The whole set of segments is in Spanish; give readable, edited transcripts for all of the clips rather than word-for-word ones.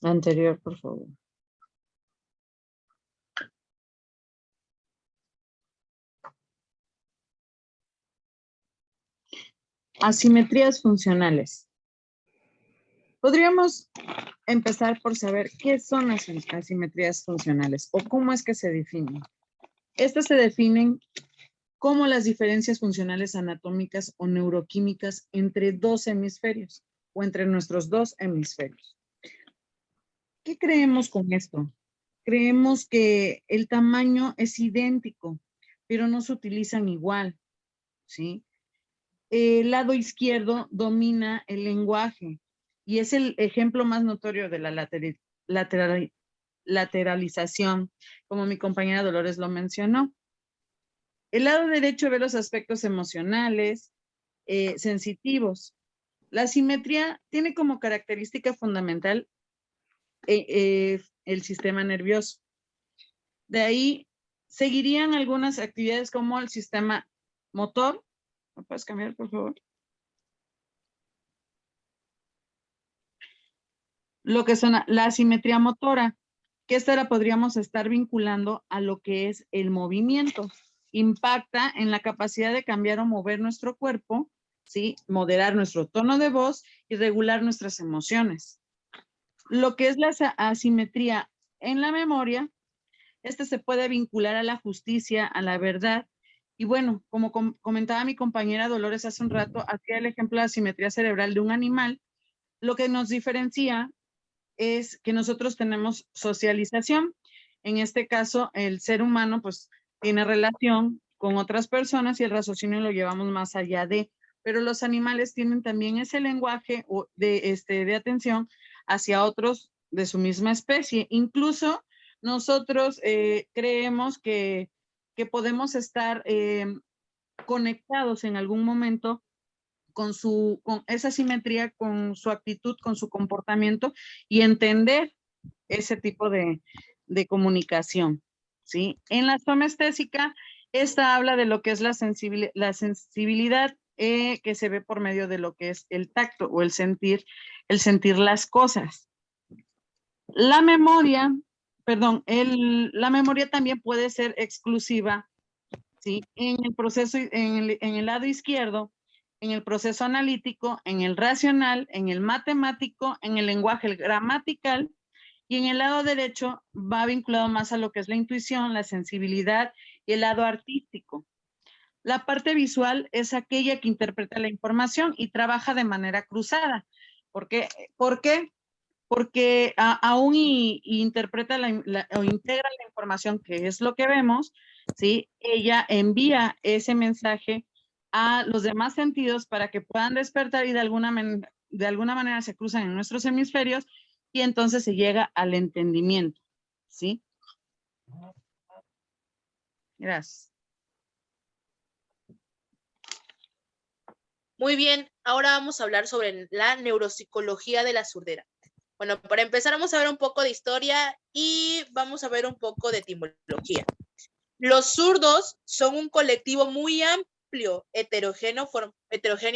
Anterior, por favor. Asimetrías funcionales. Podríamos empezar por saber qué son las asimetrías funcionales o cómo es que se definen. Estas se definen como las diferencias funcionales anatómicas o neuroquímicas entre dos hemisferios o entre nuestros dos hemisferios. ¿Qué creemos con esto? Creemos que el tamaño es idéntico, pero no se utilizan igual, ¿sí? El lado izquierdo domina el lenguaje y es el ejemplo más notorio de la lateralización, como mi compañera Dolores lo mencionó. El lado derecho ve los aspectos emocionales, sensitivos. La simetría tiene como característica fundamental el sistema nervioso. De ahí seguirían algunas actividades como el sistema motor. ¿Me puedes cambiar, por favor? Lo que son la asimetría motora, que esta la podríamos estar vinculando a lo que es el movimiento. Impacta en la capacidad de cambiar o mover nuestro cuerpo, ¿sí? Moderar nuestro tono de voz y regular nuestras emociones. Lo que es la asimetría en la memoria, este se puede vincular a la justicia, a la verdad. Y bueno, como comentaba mi compañera Dolores hace un rato, hacía el ejemplo de asimetría cerebral de un animal. Lo que nos diferencia es que nosotros tenemos socialización. En este caso, el ser humano pues tiene relación con otras personas y el raciocinio lo llevamos más allá de, pero los animales tienen también ese lenguaje de atención hacia otros de su misma especie. Incluso nosotros creemos que podemos estar conectados en algún momento con esa simetría, con su actitud, con su comportamiento y entender ese tipo de comunicación, ¿sí? En la somestésica, esta habla de lo que es la sensibilidad que se ve por medio de lo que es el tacto o el sentir las cosas. La memoria, la memoria también puede ser exclusiva, ¿sí? En el proceso, en el lado izquierdo, en el proceso analítico, en el racional, en el matemático, en el lenguaje gramatical, y en el lado derecho va vinculado más a lo que es la intuición, la sensibilidad y el lado artístico. La parte visual es aquella que interpreta la información y trabaja de manera cruzada. ¿Por qué? Porque aún interpreta o integra la información, que es lo que vemos, ¿sí? Ella envía ese mensaje a los demás sentidos para que puedan despertar y de alguna manera se cruzan en nuestros hemisferios y entonces se llega al entendimiento, ¿sí? Gracias. Muy bien, ahora vamos a hablar sobre la neuropsicología de la surdera. Bueno, para empezar vamos a ver un poco de historia y vamos a ver un poco de etimología. Los zurdos son un colectivo muy amplio, heterogéneo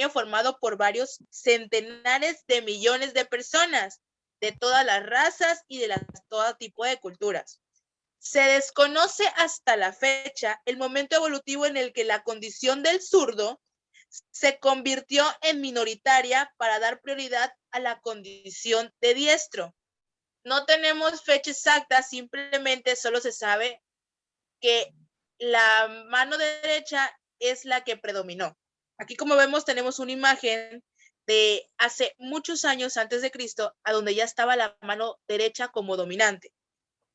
formado por varios centenares de millones de personas de todas las razas y de todo tipo de culturas. Se desconoce hasta la fecha el momento evolutivo en el que la condición del zurdo se convirtió en minoritaria para dar prioridad a la condición de diestro. No tenemos fecha exacta, simplemente solo se sabe que la mano derecha es la que predominó. Aquí, como vemos, tenemos una imagen de hace muchos años antes de Cristo, a donde ya estaba la mano derecha como dominante.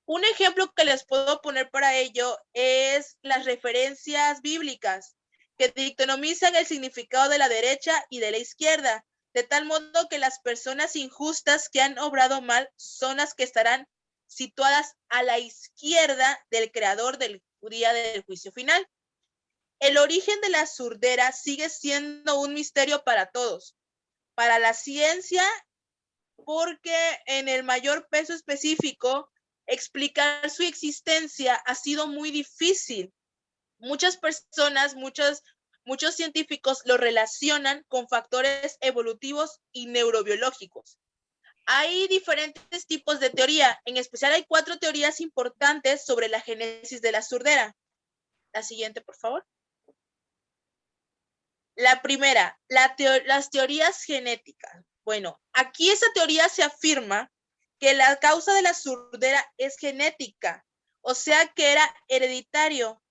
Un ejemplo que les puedo poner para ello es las referencias bíblicas que dictonomizan el significado de la derecha y de la izquierda, de tal modo que las personas injustas que han obrado mal son las que estarán situadas a la izquierda del creador del día del juicio final. El origen de la surdera sigue siendo un misterio para todos, para la ciencia, porque en el mayor peso específico explicar su existencia ha sido muy difícil. Muchas personas, muchos científicos lo relacionan con factores evolutivos y neurobiológicos. Hay diferentes tipos de teoría. En especial hay 4 teorías importantes sobre la génesis de la sordera. La siguiente, por favor. La primera, las teorías genéticas. Bueno, aquí esa teoría se afirma que la causa de la sordera es genética, o sea que era hereditario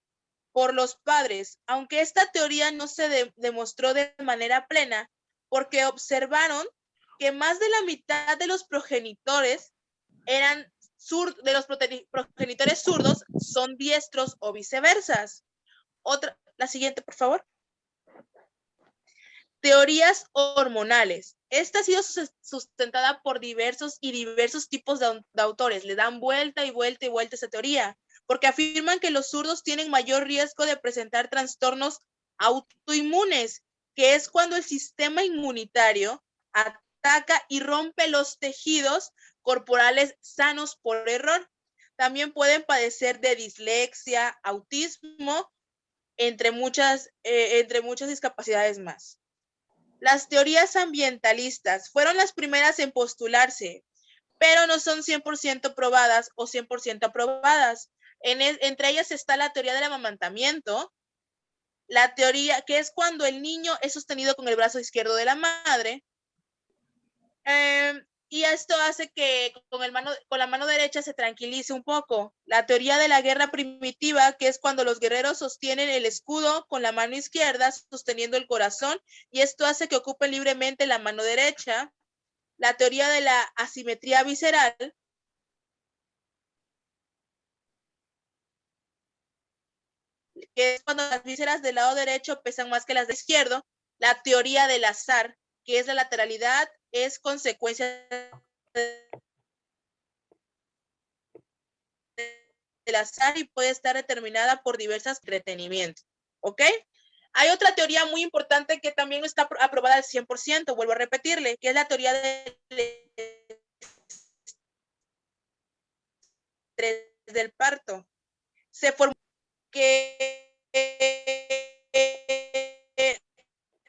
por los padres, aunque esta teoría no se demostró de manera plena, porque observaron que más de la mitad de los progenitores progenitores zurdos son diestros o viceversa. La siguiente, por favor. Teorías hormonales. Esta ha sido sustentada por diversos tipos de autores. Le dan vuelta y vuelta y vuelta a esa teoría, porque afirman que los zurdos tienen mayor riesgo de presentar trastornos autoinmunes, que es cuando el sistema inmunitario ataca y rompe los tejidos corporales sanos por error. También pueden padecer de dislexia, autismo, entre muchas discapacidades más. Las teorías ambientalistas fueron las primeras en postularse, pero no son 100% probadas o 100% aprobadas. Entre ellas está la teoría del amamantamiento, la teoría que es cuando el niño es sostenido con el brazo izquierdo de la madre, y esto hace que con la mano derecha se tranquilice un poco. La teoría de la guerra primitiva, que es cuando los guerreros sostienen el escudo con la mano izquierda, sosteniendo el corazón, y esto hace que ocupen libremente la mano derecha. La teoría de la asimetría visceral, que es cuando las vísceras del lado derecho pesan más que las del izquierdo. La teoría del azar, que es la lateralidad, es consecuencia del azar y puede estar determinada por diversos entretenimientos. ¿Ok? Hay otra teoría muy importante que también no está aprobada al 100%, vuelvo a repetirle, que es la teoría del parto. Se formó que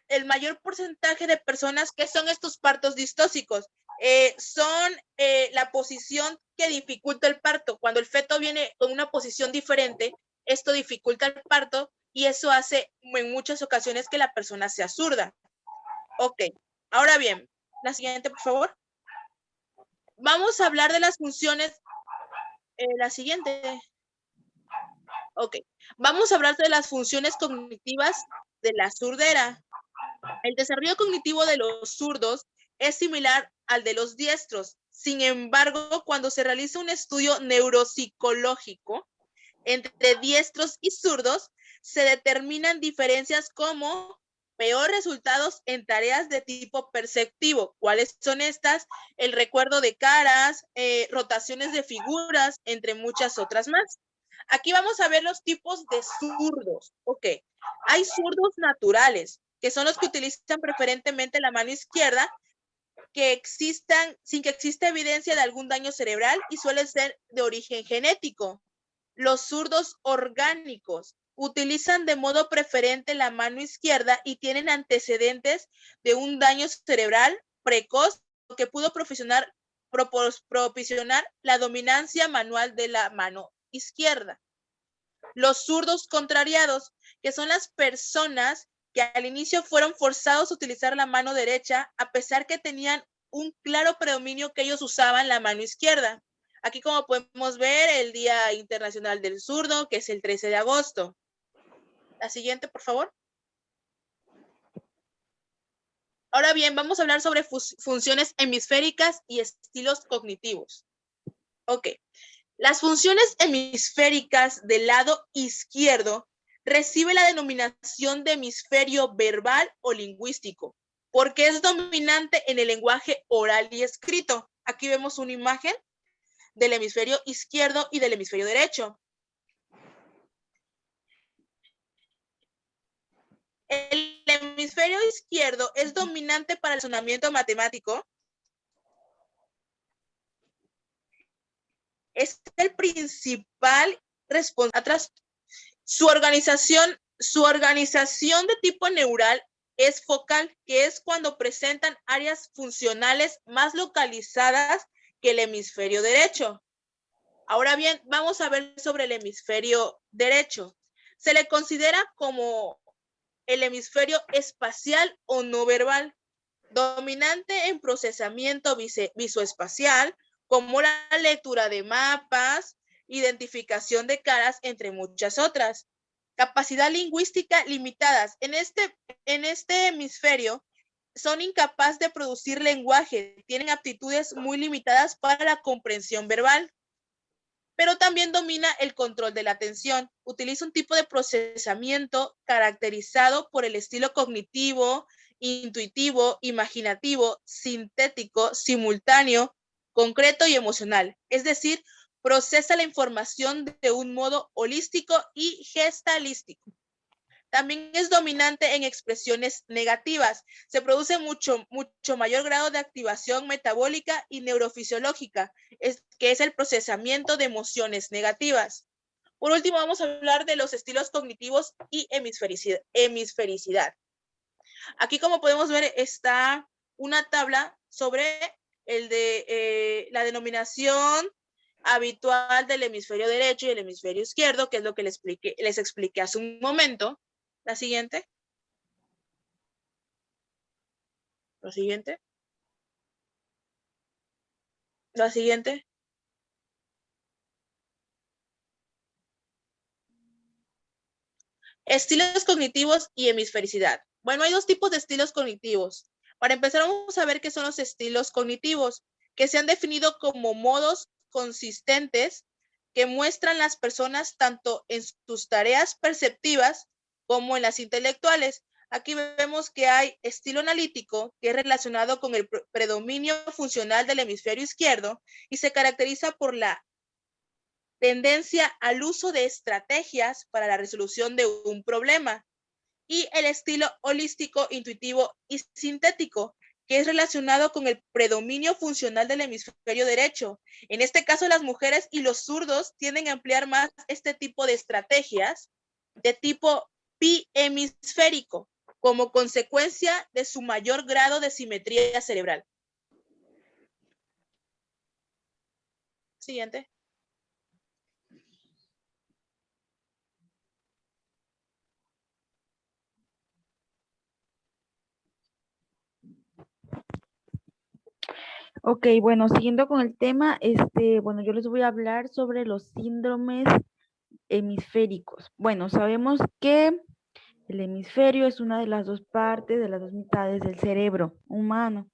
el mayor porcentaje de personas que son estos partos distóxicos son la posición que dificulta el parto. Cuando el feto viene con una posición diferente, esto dificulta el parto y eso hace en muchas ocasiones que la persona sea zurda. Ok, ahora bien, la siguiente, por favor. Vamos a hablar de las funciones. La siguiente. Ok, vamos a hablar de las funciones cognitivas de la surdera. El desarrollo cognitivo de los zurdos es similar al de los diestros. Sin embargo, cuando se realiza un estudio neuropsicológico entre diestros y zurdos, se determinan diferencias como peor resultados en tareas de tipo perceptivo. ¿Cuáles son estas? El recuerdo de caras, rotaciones de figuras, entre muchas otras más. Aquí vamos a ver los tipos de zurdos. Ok, hay zurdos naturales, que son los que utilizan preferentemente la mano izquierda, sin que exista evidencia de algún daño cerebral y suelen ser de origen genético. Los zurdos orgánicos utilizan de modo preferente la mano izquierda y tienen antecedentes de un daño cerebral precoz que pudo propiciar la dominancia manual de la mano izquierda. Los zurdos contrariados, que son las personas que al inicio fueron forzados a utilizar la mano derecha, a pesar que tenían un claro predominio que ellos usaban la mano izquierda. Aquí, como podemos ver, el Día Internacional del Zurdo, que es el 13 de agosto. La siguiente, por favor. Ahora bien, vamos a hablar sobre funciones hemisféricas y estilos cognitivos. Ok. Las funciones hemisféricas del lado izquierdo recibe la denominación de hemisferio verbal o lingüístico, porque es dominante en el lenguaje oral y escrito. Aquí vemos una imagen del hemisferio izquierdo y del hemisferio derecho. El hemisferio izquierdo es dominante para el razonamiento matemático. Es el principal responsable. Su organización de tipo neural es focal, que es cuando presentan áreas funcionales más localizadas que el hemisferio derecho. Ahora bien, vamos a ver sobre el hemisferio derecho. Se le considera como el hemisferio espacial o no verbal, dominante en procesamiento visoespacial, como la lectura de mapas, identificación de caras, entre muchas otras. Capacidad lingüística limitadas. En este hemisferio son incapaces de producir lenguaje, tienen aptitudes muy limitadas para la comprensión verbal, pero también domina el control de la atención. Utiliza un tipo de procesamiento caracterizado por el estilo cognitivo, intuitivo, imaginativo, sintético, simultáneo, concreto y emocional. Es decir, procesa la información de un modo holístico y gestalístico. También es dominante en expresiones negativas. Se produce mucho mayor grado de activación metabólica y neurofisiológica, que es el procesamiento de emociones negativas. Por último, vamos a hablar de los estilos cognitivos y hemisfericidad. Aquí, como podemos ver, está una tabla sobre la denominación habitual del hemisferio derecho y el hemisferio izquierdo, que es lo que les expliqué hace un momento. La siguiente. La siguiente. La siguiente. Estilos cognitivos y hemisfericidad. Bueno, hay dos tipos de estilos cognitivos. Para empezar, vamos a ver qué son los estilos cognitivos, que se han definido como modos consistentes que muestran las personas tanto en sus tareas perceptivas como en las intelectuales. Aquí vemos que hay estilo analítico, que es relacionado con el predominio funcional del hemisferio izquierdo y se caracteriza por la tendencia al uso de estrategias para la resolución de un problema. Y el estilo holístico, intuitivo y sintético, que es relacionado con el predominio funcional del hemisferio derecho. En este caso, las mujeres y los zurdos tienden a emplear más este tipo de estrategias de tipo bihemisférico, como consecuencia de su mayor grado de simetría cerebral. Siguiente. Ok, bueno, siguiendo con el tema, bueno, yo les voy a hablar sobre los síndromes hemisféricos. Bueno, sabemos que el hemisferio es una de las dos partes, de las dos mitades del cerebro humano,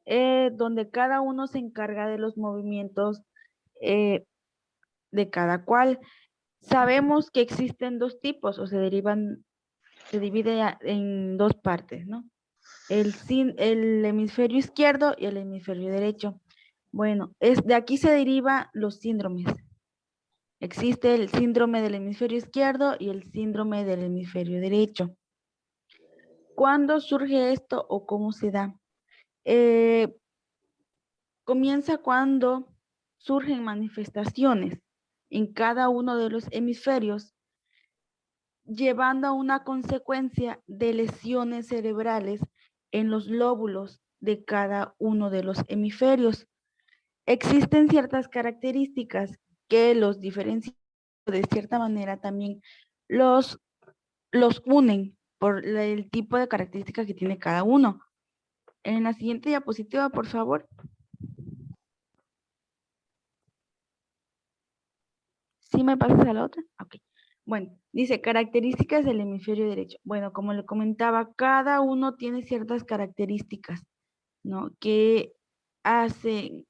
donde cada uno se encarga de los movimientos de cada cual. Sabemos que existen dos tipos o se divide en dos partes, ¿no? El hemisferio izquierdo y el hemisferio derecho. Bueno, de aquí se derivan los síndromes. Existe el síndrome del hemisferio izquierdo y el síndrome del hemisferio derecho. ¿Cuándo surge esto o cómo se da? Comienza cuando surgen manifestaciones en cada uno de los hemisferios, llevando a una consecuencia de lesiones cerebrales en los lóbulos de cada uno de los hemisferios. Existen ciertas características que los diferencian, de cierta manera también los unen por el tipo de características que tiene cada uno. En la siguiente diapositiva, por favor. ¿Sí me pasas a la otra? Ok. Bueno, dice características del hemisferio derecho. Bueno, como le comentaba, cada uno tiene ciertas características, ¿no? Que hacen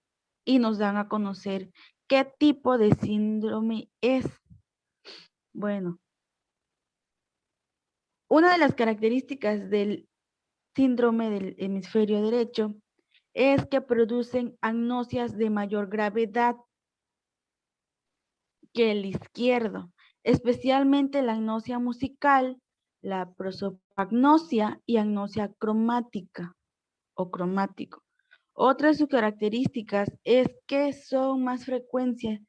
y nos dan a conocer qué tipo de síndrome es. Bueno, una de las características del síndrome del hemisferio derecho es que producen agnosias de mayor gravedad que el izquierdo, especialmente la agnosia musical, la prosopagnosia y agnosia cromática o cromático. Otra de sus características es que son más frecuentes,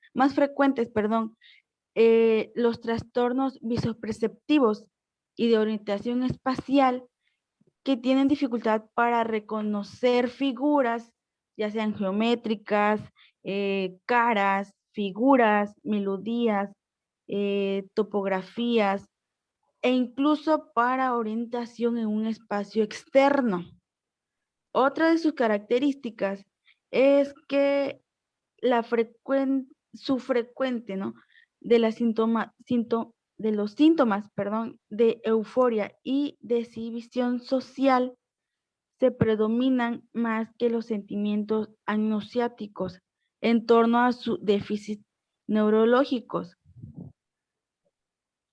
los trastornos visoperceptivos y de orientación espacial que tienen dificultad para reconocer figuras, ya sean geométricas, caras, figuras, melodías, topografías, e incluso para orientación en un espacio externo. Otra de sus características es que su frecuente, ¿no? de los síntomas, de euforia y de exhibición social se predominan más que los sentimientos ansiolíticos en torno a sus déficits neurológicos.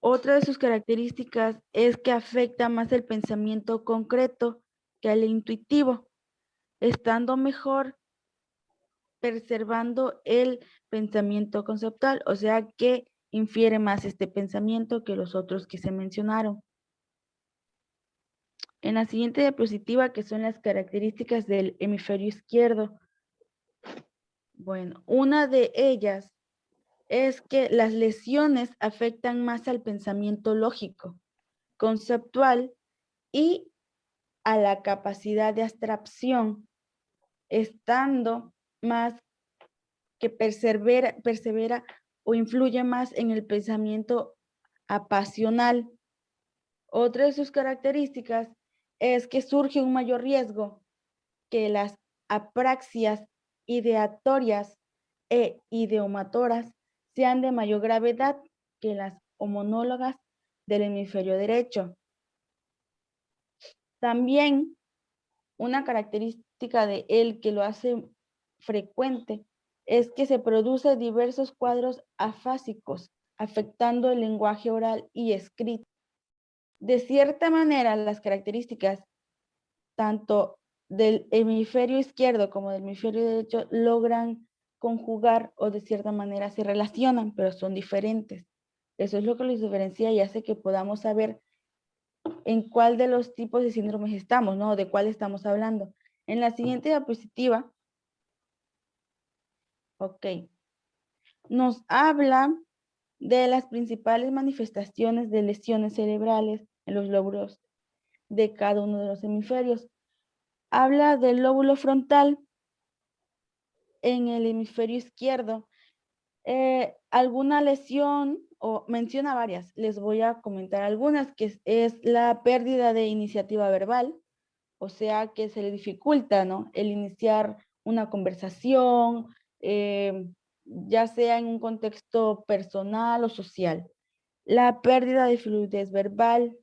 Otra de sus características es que afecta más el pensamiento concreto que el intuitivo, estando mejor preservando el pensamiento conceptual, o sea que infiere más este pensamiento que los otros que se mencionaron. En la siguiente diapositiva, que son las características del hemisferio izquierdo, bueno, una de ellas es que las lesiones afectan más al pensamiento lógico, conceptual y a la capacidad de abstracción, estando más que persevera o influye más en el pensamiento apasional. Otra de sus características es que surge un mayor riesgo que las apraxias ideatorias e ideomotoras sean de mayor gravedad que las homólogas del hemisferio derecho. También una característica de él que lo hace frecuente es que se producen diversos cuadros afásicos, afectando el lenguaje oral y escrito. De cierta manera, las características tanto del hemisferio izquierdo como del hemisferio derecho logran conjugar o de cierta manera se relacionan, pero son diferentes. Eso es lo que los diferencia y hace que podamos saber en cuál de los tipos de síndromes estamos, ¿no? De cuál estamos hablando. En la siguiente diapositiva, ok, nos habla de las principales manifestaciones de lesiones cerebrales en los lóbulos de cada uno de los hemisferios. Habla del lóbulo frontal en el hemisferio izquierdo. Alguna lesión, o menciona varias, les voy a comentar algunas, que es la pérdida de iniciativa verbal, o sea que se le dificulta, ¿no? El iniciar una conversación, ya sea en un contexto personal o social. La pérdida de fluidez verbal,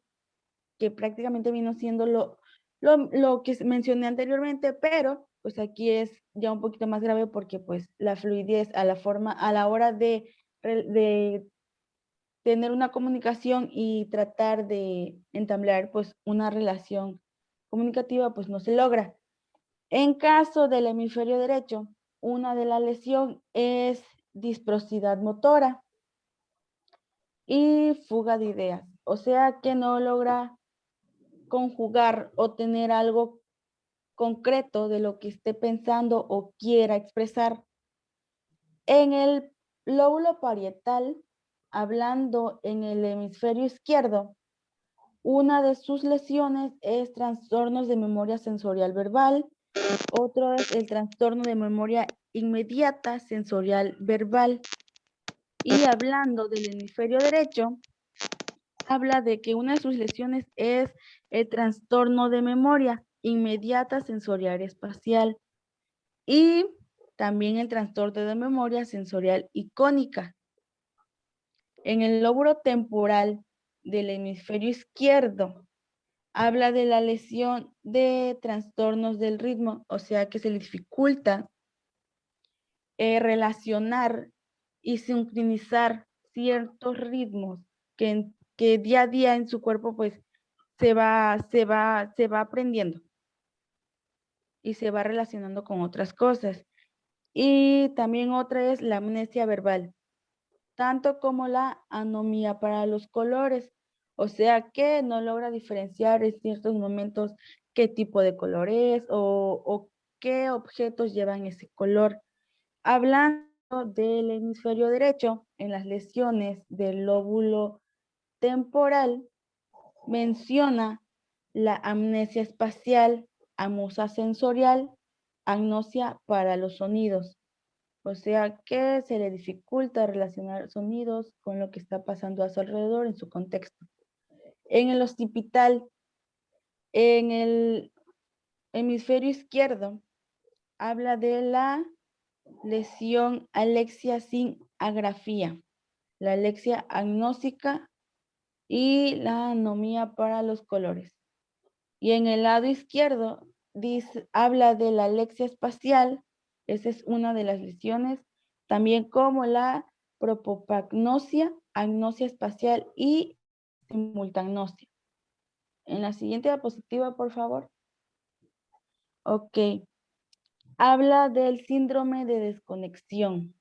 que prácticamente vino siendo lo que mencioné anteriormente, pero pues aquí es ya un poquito más grave porque pues la fluidez a la hora de tener una comunicación y tratar de entablar pues una relación comunicativa pues no se logra. En caso del hemisferio derecho, una de la lesión es disprosidad motora y fuga de ideas, o sea que no logra conjugar o tener algo concreto de lo que esté pensando o quiera expresar. En el lóbulo parietal, hablando en el hemisferio izquierdo, una de sus lesiones es trastornos de memoria sensorial verbal, otro es el trastorno de memoria inmediata sensorial verbal. Y hablando del hemisferio derecho, habla de que una de sus lesiones es el trastorno de memoria inmediata sensorial espacial y también el trastorno de memoria sensorial icónica. En el lóbulo temporal del hemisferio izquierdo, habla de la lesión de trastornos del ritmo, o sea que se le dificulta relacionar y sincronizar ciertos ritmos que día a día en su cuerpo pues se va aprendiendo y se va relacionando con otras cosas. Y también otra es la amnesia verbal, tanto como la anomia para los colores, o sea que no logra diferenciar en ciertos momentos qué tipo de color es o qué objetos llevan ese color. Hablando del hemisferio derecho, en las lesiones del lóbulo temporal, menciona la amnesia espacial, amusa sensorial, agnosia para los sonidos. O sea que se le dificulta relacionar sonidos con lo que está pasando a su alrededor en su contexto. En el occipital, en el hemisferio izquierdo, habla de la lesión alexia sin agrafía, la alexia agnóstica y la anomía para los colores. Y en el lado izquierdo habla de la alexia espacial, esa es una de las lesiones, también como la propopagnosia, agnosia espacial y simultagnosia. En la siguiente diapositiva, por favor. Ok. Habla del síndrome de desconexión.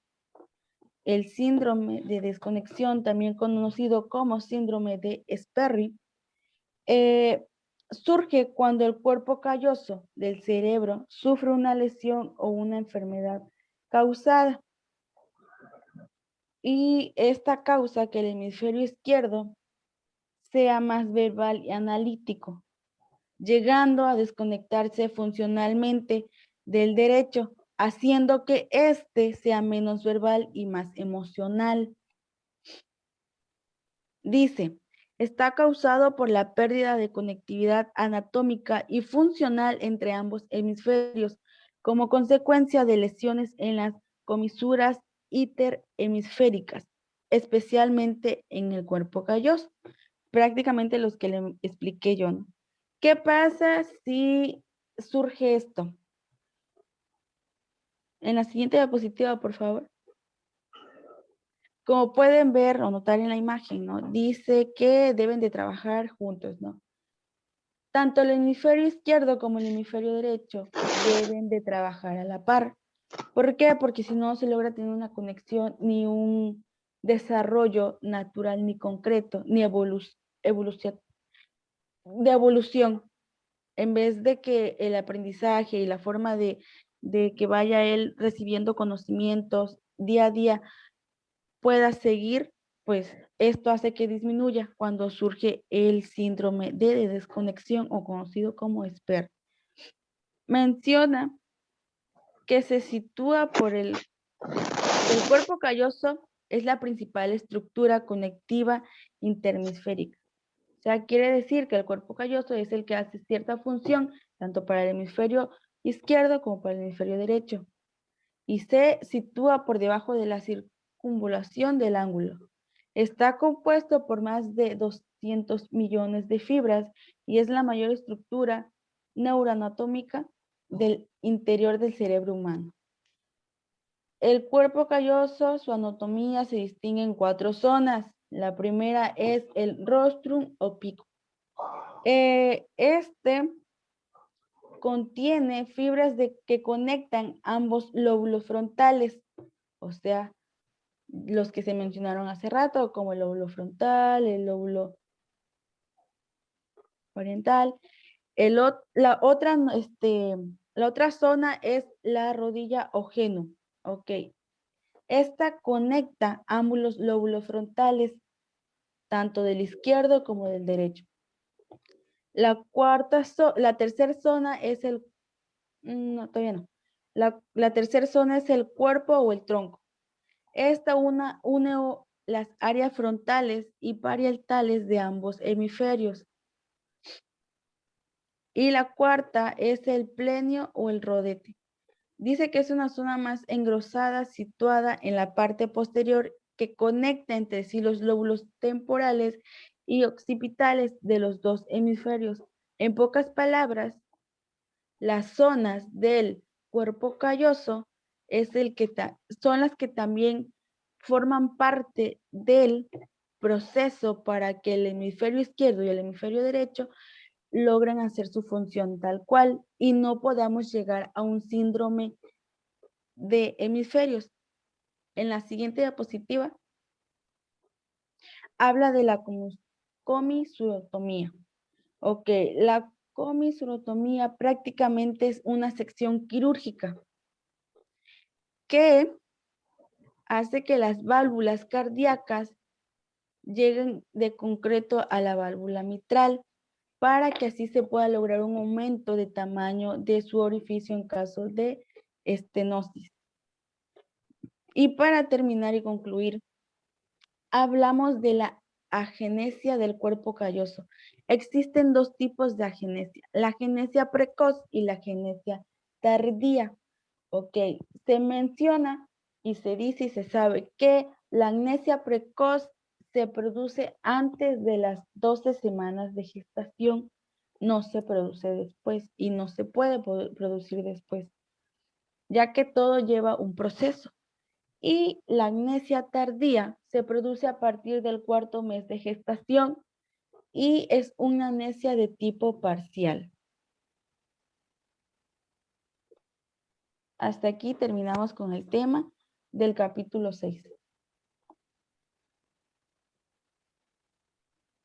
El síndrome de desconexión, también conocido como síndrome de Sperry, surge cuando el cuerpo calloso del cerebro sufre una lesión o una enfermedad causada. Y esta causa que el hemisferio izquierdo sea más verbal y analítico, llegando a desconectarse funcionalmente del derecho, haciendo que éste sea menos verbal y más emocional. Dice, está causado por la pérdida de conectividad anatómica y funcional entre ambos hemisferios, como consecuencia de lesiones en las comisuras interhemisféricas, especialmente en el cuerpo calloso. Prácticamente los que le expliqué yo, ¿no? ¿Qué pasa si surge esto? En la siguiente diapositiva, por favor. Como pueden ver o notar en la imagen, ¿no? Dice que deben de trabajar juntos, ¿no? Tanto el hemisferio izquierdo como el hemisferio derecho deben de trabajar a la par. ¿Por qué? Porque si no se logra tener una conexión ni un desarrollo natural ni concreto, ni evolución. En vez de que el aprendizaje y la forma de que vaya él recibiendo conocimientos día a día pueda seguir, pues esto hace que disminuya cuando surge el síndrome de desconexión o conocido como SPER. Menciona que se sitúa por el cuerpo calloso es la principal estructura conectiva interhemisférica. O sea, quiere decir que el cuerpo calloso es el que hace cierta función tanto para el hemisferio izquierdo como para el hemisferio derecho. Y se sitúa por debajo de la circunvalación del ángulo. Está compuesto por más de 200 millones de fibras y es la mayor estructura neuroanatómica del interior del cerebro humano. El cuerpo calloso, su anatomía se distingue en 4 zonas. La primera es el rostrum o pico. Este contiene fibras que conectan ambos lóbulos frontales, o sea, los que se mencionaron hace rato, como el lóbulo frontal, el lóbulo oriental. La otra zona es la rodilla o genu. Ok. Esta conecta ambos los lóbulos frontales, tanto del izquierdo como del derecho. La tercera zona es el... No, todavía no. La tercera zona es el cuerpo o el tronco. Esta une las áreas frontales y parietales de ambos hemisferios. Y la cuarta es el plenio o el rodete. Dice que es una zona más engrosada situada en la parte posterior que conecta entre sí los lóbulos temporales y occipitales de los dos hemisferios. En pocas palabras, las zonas del cuerpo calloso son las que también forman parte del proceso para que el hemisferio izquierdo y el hemisferio derecho logren hacer su función tal cual y no podamos llegar a un síndrome de hemisferios. En la siguiente diapositiva habla de la comisurotomía. Ok, la comisurotomía prácticamente es una sección quirúrgica que hace que las válvulas cardíacas lleguen de concreto a la válvula mitral para que así se pueda lograr un aumento de tamaño de su orificio en caso de estenosis. Y para terminar y concluir, hablamos de la agenesia del cuerpo calloso. Existen dos tipos de agenesia, la agenesia precoz y la agenesia tardía. Ok, se menciona y se dice y se sabe que la agenesia precoz se produce antes de las 12 semanas de gestación, no se produce después y no se puede producir después, ya que todo lleva un proceso. Y la amnesia tardía se produce a partir del 4º mes de gestación y es una amnesia de tipo parcial. Hasta aquí terminamos con el tema del capítulo 6.